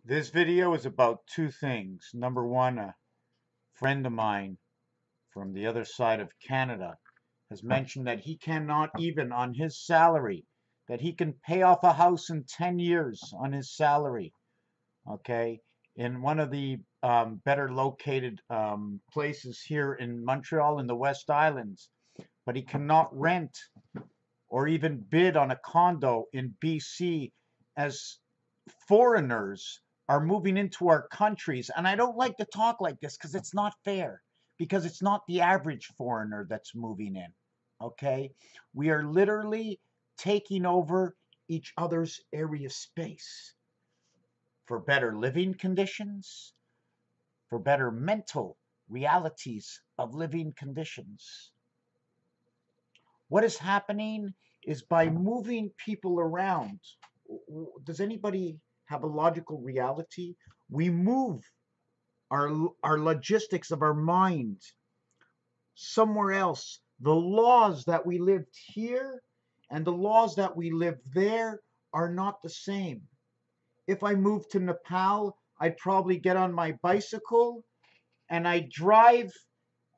This video is about two things. Number one, a friend of mine from the other side of Canada has mentioned that he cannot even on his salary, that he can pay off a house in 10 years on his salary, okay? In one of the better located places here in Montreal in the West Islands, but he cannot rent or even bid on a condo in BC as foreigners are moving into our countries. And I don't like to talk like this because it's not fair, because it's not the average foreigner that's moving in. Okay? We are literally taking over each other's area space for better living conditions, for better mental realities of living conditions. What is happening is by moving people around. Does anybody have a logical reality? We move our logistics of our mind somewhere else. The laws that we lived here and the laws that we live there are not the same. If I moved to Nepal, I'd probably get on my bicycle and I'd drive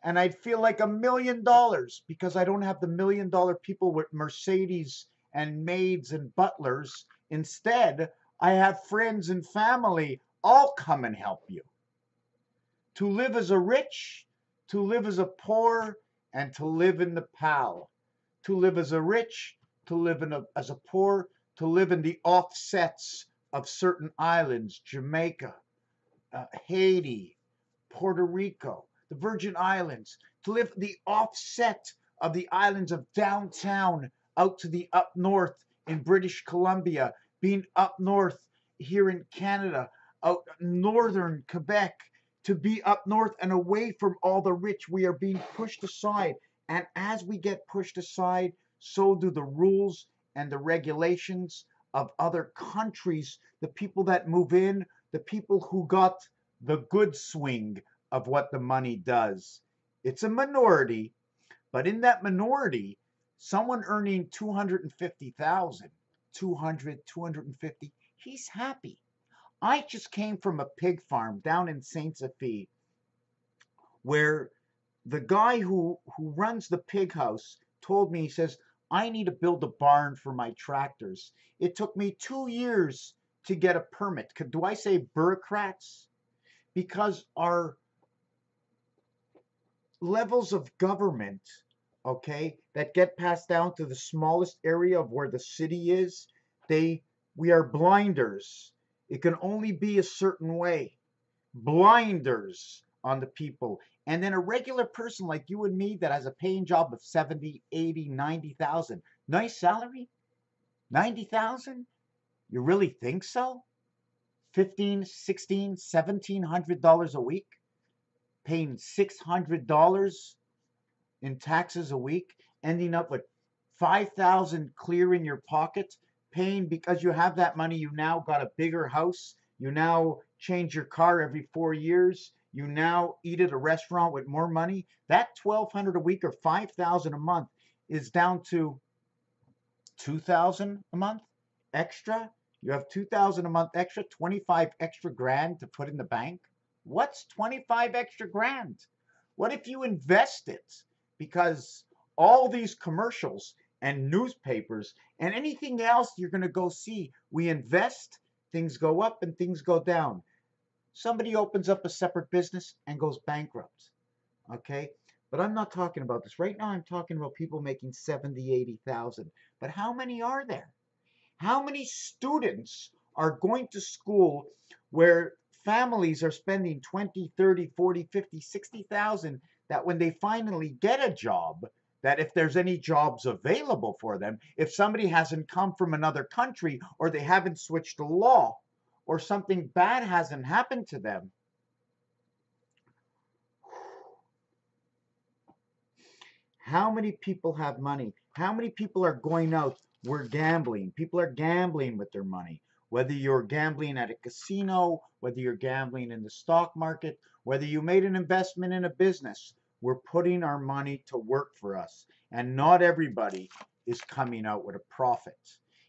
and I'd feel like $1,000,000 because I don't have the $1,000,000 people with Mercedes and maids and butlers. Instead, I have friends and family all come and help you. To live as a rich, to live as a poor, and to live in Nepal. To live as a rich, to live as a poor, to live in the offsets of certain islands, Jamaica, Haiti, Puerto Rico, the Virgin Islands, to live the offset of the islands of downtown out to the up north in British Columbia, being up north here in Canada, out northern Quebec, to be up north and away from all the rich. We are being pushed aside. And as we get pushed aside, so do the rules and the regulations of other countries, the people that move in, the people who got the good swing of what the money does. It's a minority, but in that minority, someone earning 250,000, 200, 250, he's happy. I just came from a pig farm down in Saint Sophie where the guy who runs the pig house told me, he says, I need to build a barn for my tractors. It took me 2 years to get a permit. Do I say bureaucrats? Because our levels of government, okay, that get passed down to the smallest area of where the city is, we are blinders. It can only be a certain way. Blinders on the people. And then a regular person like you and me that has a paying job of 70, 80, 90,000. Nice salary? 90,000? You really think so? 15, 16, $1,700 a week? Paying $600 in taxes a week, ending up with 5,000 clear in your pocket, paying because you have that money. You now got a bigger house. You now change your car every 4 years. You now eat at a restaurant with more money. That 1,200 a week or 5,000 a month is down to 2,000 a month extra. You have 2,000 a month extra, 25 extra grand to put in the bank. What's 25 extra grand? What if you invest it? Because all these commercials and newspapers and anything else you're going to go see, we invest, things go up and things go down. Somebody opens up a separate business and goes bankrupt. Okay? But I'm not talking about this. Right now I'm talking about people making 70, 80,000. But how many are there? How many students are going to school where families are spending 20, 30, 40, 50, 60,000 that when they finally get a job, that if there's any jobs available for them, if somebody hasn't come from another country or they haven't switched the law or something bad hasn't happened to them. How many people have money? How many people are going out? We're gambling. People are gambling with their money. Whether you're gambling at a casino, whether you're gambling in the stock market, whether you made an investment in a business, we're putting our money to work for us. And not everybody is coming out with a profit.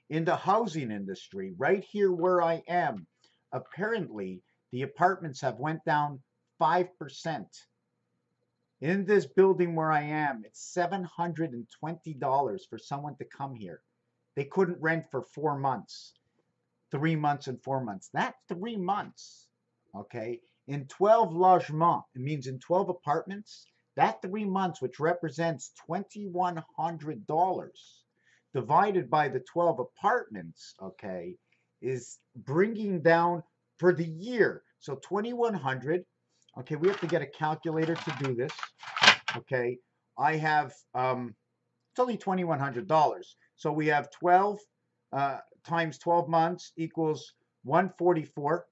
In the housing industry, right here where I am, apparently the apartments have went down 5%. In this building where I am, it's $720 for someone to come here. They couldn't rent for 4 months, 3 months and 4 months. That's 3 months. Okay. In 12 logements, it means in 12 apartments, that 3 months, which represents $2,100 divided by the 12 apartments, okay, is bringing down for the year. So 2,100. Okay, we have to get a calculator to do this. Okay, I have it's only $2,100. So we have 12 times 12 months equals 144.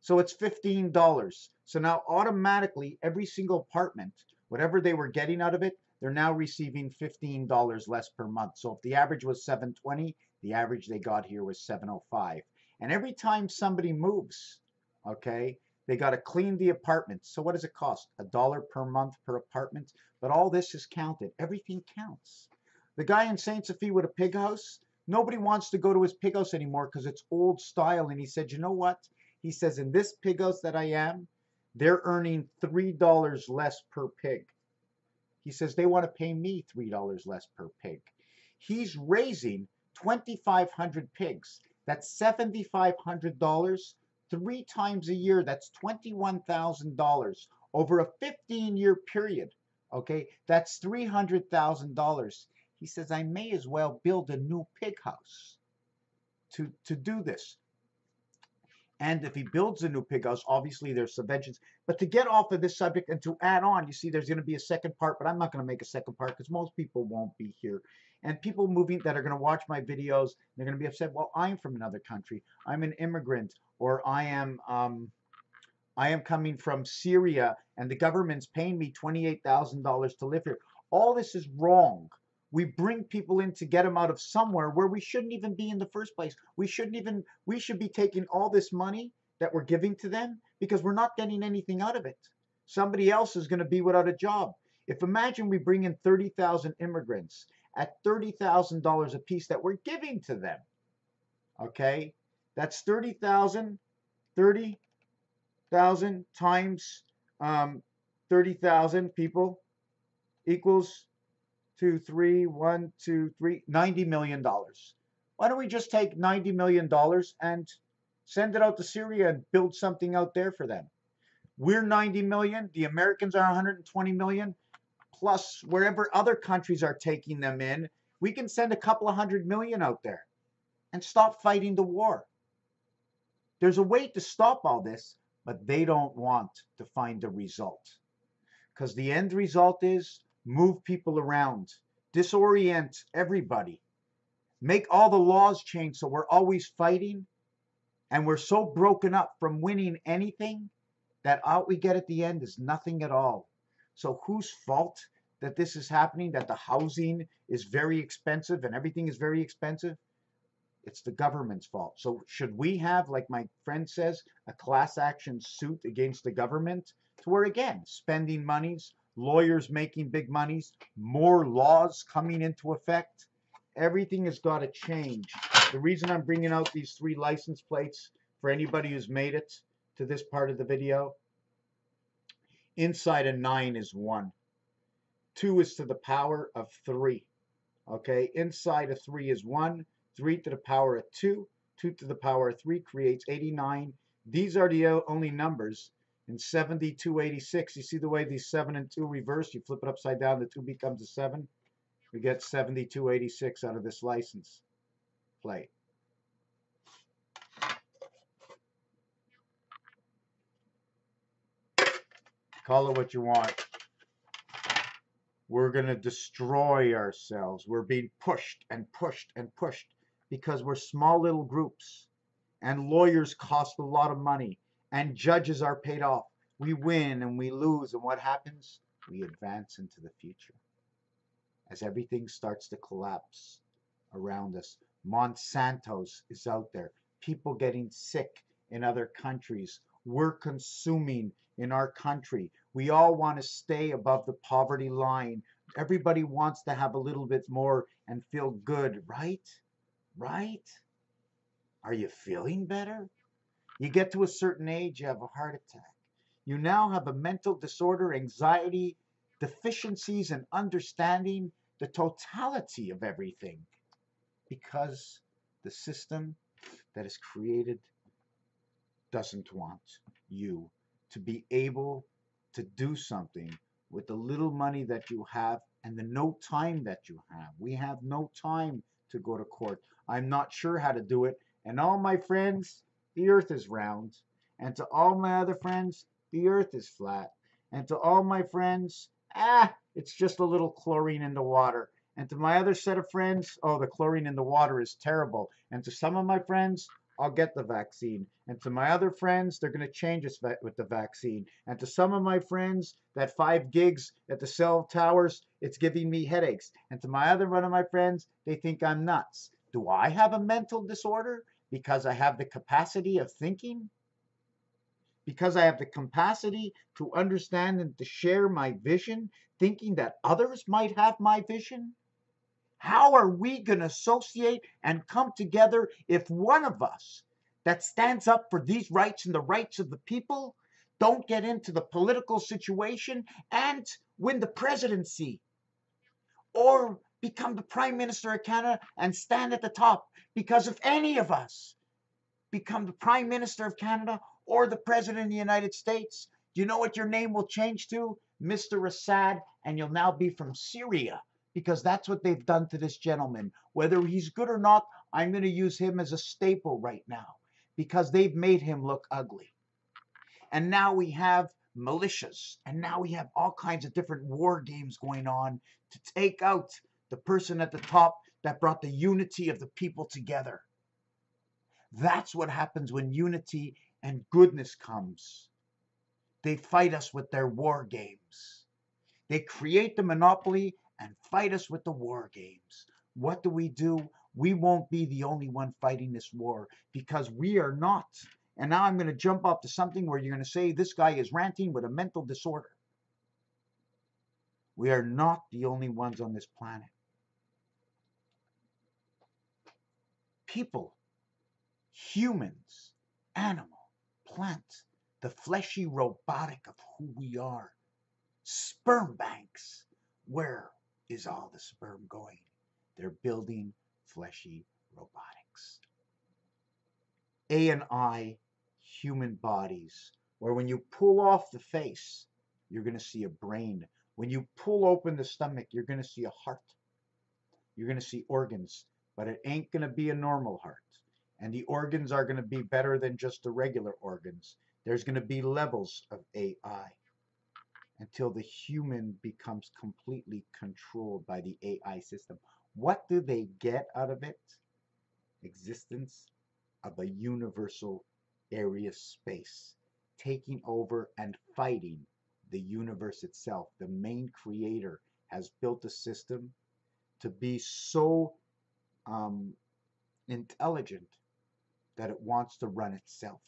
So it's $15. So now automatically every single apartment, whatever they were getting out of it, they're now receiving $15 less per month. So if the average was $720, the average they got here was $705. And every time somebody moves, okay, they got to clean the apartment. So what does it cost? $1 per month per apartment. But all this is counted. Everything counts. The guy in St. Sophie with a pig house, nobody wants to go to his pig house anymore because it's old style. And he said, you know what? He says, in this pig house that I am, they're earning $3 less per pig. He says they want to pay me $3 less per pig. He's raising 2,500 pigs. That's $7,500. 3 times a year, that's $21,000 over a 15-year period. Okay, that's $300,000. He says, I may as well build a new pig house to do this. And if he builds a new pig house, obviously there's subventions. But to get off of this subject and to add on, you see there's going to be a second part, but I'm not going to make a second part because most people won't be here. And people moving that are going to watch my videos, they're going to be upset. Well, I'm from another country. I'm an immigrant, or I am coming from Syria, and the government's paying me $28,000 to live here. All this is wrong. We bring people in to get them out of somewhere where we shouldn't even be in the first place. We should be taking all this money that we're giving to them because we're not getting anything out of it. Somebody else is going to be without a job. If imagine we bring in 30,000 immigrants at $30,000 a piece that we're giving to them. Okay? That's 30,000 times 30,000 people equals 2, 3, 1, 2, 3, $90 million. Why don't we just take $90 million and send it out to Syria and build something out there for them? We're 90 million. The Americans are 120 million. Plus, wherever other countries are taking them in, we can send a couple of 100 million out there and stop fighting the war. There's a way to stop all this, but they don't want to find a result. Because the end result is move people around, disorient everybody, make all the laws change so we're always fighting, and we're so broken up from winning anything that all we get at the end is nothing at all. So whose fault that this is happening, that the housing is very expensive and everything is very expensive? It's the government's fault. So should we have, like my friend says, a class action suit against the government to where, again, spending monies, lawyers making big monies, more laws coming into effect? Everything has got to change. The reason I'm bringing out these 3 license plates for anybody who's made it to this part of the video, inside a 9 is 1. 2 is to the power of 3. Okay, inside a 3 is 1. 3 to the power of 2. 2 to the power of 3 creates 89. These are the only numbers. In 7286, you see the way these 7 and 2 reverse? You flip it upside down, the 2 becomes a 7. We get 7286 out of this license plate. Call it what you want. We're going to destroy ourselves. We're being pushed and pushed and pushed because we're small little groups, and lawyers cost a lot of money, and judges are paid off. We win and we lose, and what happens? We advance into the future as everything starts to collapse around us. Monsanto's is out there. People getting sick in other countries. We're consuming in our country. We all want to stay above the poverty line. Everybody wants to have a little bit more and feel good, right? Right? Are you feeling better? You get to a certain age, you have a heart attack. You now have a mental disorder, anxiety, deficiencies in understanding the totality of everything because the system that is created doesn't want you to be able to do something with the little money that you have and the no time that you have. We have no time to go to court. I'm not sure how to do it. And all my friends, the earth is round. And to all my other friends, the earth is flat. And to all my friends, it's just a little chlorine in the water. And to my other set of friends, oh, the chlorine in the water is terrible. And to some of my friends, I'll get the vaccine. And to my other friends, they're going to change us with the vaccine. And to some of my friends, that 5 gigs at the cell towers, it's giving me headaches. And to my other one of my friends, they think I'm nuts. Do I have a mental disorder because I have the capacity of thinking? Because I have the capacity to understand and to share my vision, thinking that others might have my vision? How are we going to associate and come together if one of us that stands up for these rights and the rights of the people don't get into the political situation and win the presidency or become the Prime Minister of Canada and stand at the top? Because if any of us become the Prime Minister of Canada or the President of the United States, do you know what your name will change to? Mr. Assad, and you'll now be from Syria, because that's what they've done to this gentleman. Whether he's good or not, I'm going to use him as a staple right now because they've made him look ugly. And now we have militias, and now we have all kinds of different war games going on to take out the person at the top that brought the unity of the people together. That's what happens when unity and goodness comes. They fight us with their war games. They create the monopoly and fight us with the war games. What do? We won't be the only one fighting this war because we are not. And now I'm going to jump up to something where you're going to say this guy is ranting with a mental disorder. We are not the only ones on this planet. People, humans, animal, plant, the fleshy robotic of who we are. Sperm banks. Where is all the sperm going? They're building fleshy robotics. A&I human bodies, where when you pull off the face, you're going to see a brain. When you pull open the stomach, you're going to see a heart. You're going to see organs, but it ain't going to be a normal heart. And the organs are going to be better than just the regular organs. There's going to be levels of AI until the human becomes completely controlled by the AI system. What do they get out of it? Existence of a universal area space, taking over and fighting the universe itself. The main creator has built a system to be so intelligent that it wants to run itself,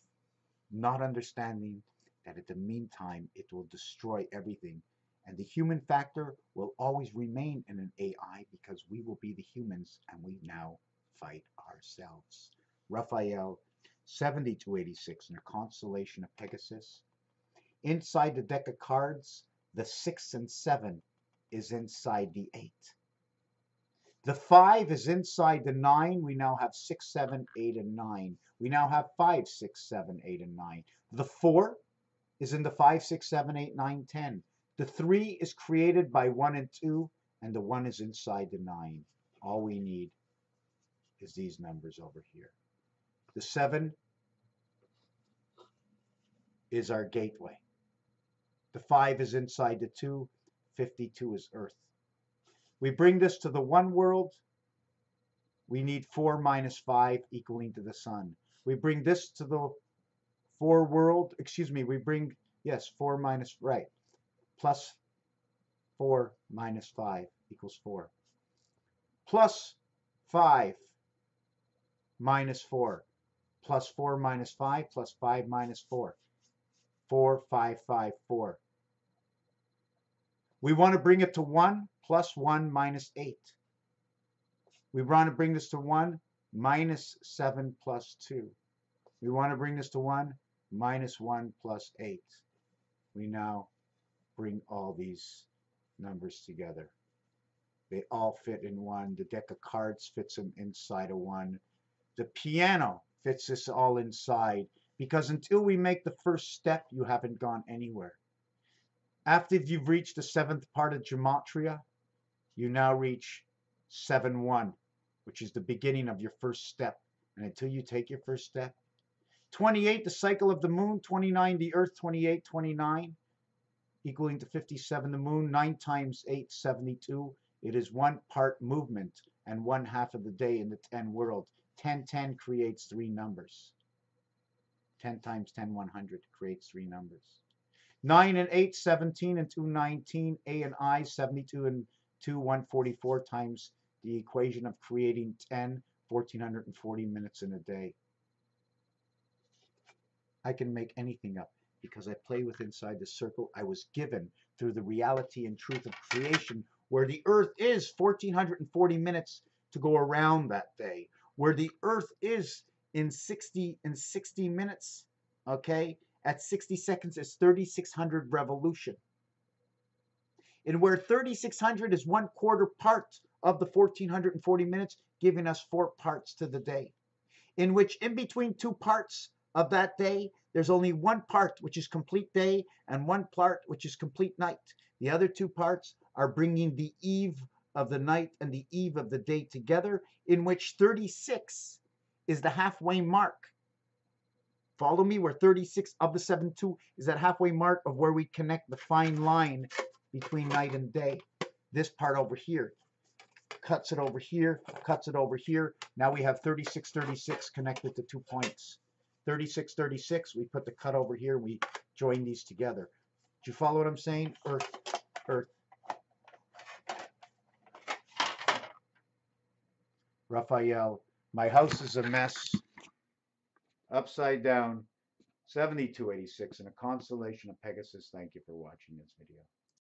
not understanding that at the meantime it will destroy everything. And the human factor will always remain in an AI because we will be the humans and we now fight ourselves. Raphael, 70-86 in the constellation of Pegasus. Inside the deck of cards, the 6 and 7 is inside the 8. The 5 is inside the 9. We now have 6, 7, 8, and 9. We now have 5, 6, 7, 8, and 9. The 4 is in the 5, 6, 7, 8, 9, 10. The 3 is created by 1 and 2, and the 1 is inside the 9. All we need is these numbers over here. The 7 is our gateway. The 5 is inside the 2. 52 is Earth. We bring this to the 1 world. We need 4 minus 5 equaling to the sun. We bring this to the 4 world. We bring, 4 minus, right. Plus 4 minus 5 equals 4. Plus 5 minus 4. Plus 4 minus 5 plus 5 minus 4. 4, 5, 5, 4. We want to bring it to 1 plus 1 minus 8. We want to bring this to 1 minus 7 plus 2. We want to bring this to 1. Minus 1 plus 8. We now bring all these numbers together. They all fit in 1. The deck of cards fits them inside of 1. The piano fits this all inside, because until we make the first step, you haven't gone anywhere. After you've reached the 7th part of gematria, you now reach 7-1, which is the beginning of your first step. And until you take your first step, 28, the cycle of the moon, 29, the earth, 28, 29, equaling to 57, the moon, 9 times 8, 72. It is 1 part movement and 1/2 of the day in the 10 world. 10, 10 creates 3 numbers. 10 times 10, 100 creates 3 numbers. 9 and 8, 17 and 2, 19. A and I, 72 and 2, 144 times the equation of creating 10, 1440 minutes in a day. I can make anything up because I play with inside the circle I was given through the reality and truth of creation, where the earth is 1440 minutes to go around that day, where the earth is in 60 minutes, okay? At 60 seconds is 3600 revolution. And where 3600 is 1/4 part of the 1440 minutes, giving us 4 parts to the day, in which in between 2 parts of that day, there's only 1 part which is complete day and 1 part which is complete night. The other 2 parts are bringing the eve of the night and the eve of the day together, in which 36 is the halfway mark. Follow me, where 36 of the 7-2 is that halfway mark of where we connect the fine line between night and day. This part over here cuts it over here, cuts it over here. Now we have 36, 36 connected to 2 points. 36, 36, we put the cut over here, we join these together. Do you follow what I'm saying? Earth, earth. Raphael, my house is a mess. Upside down, 7286, and a constellation of Pegasus. Thank you for watching this video.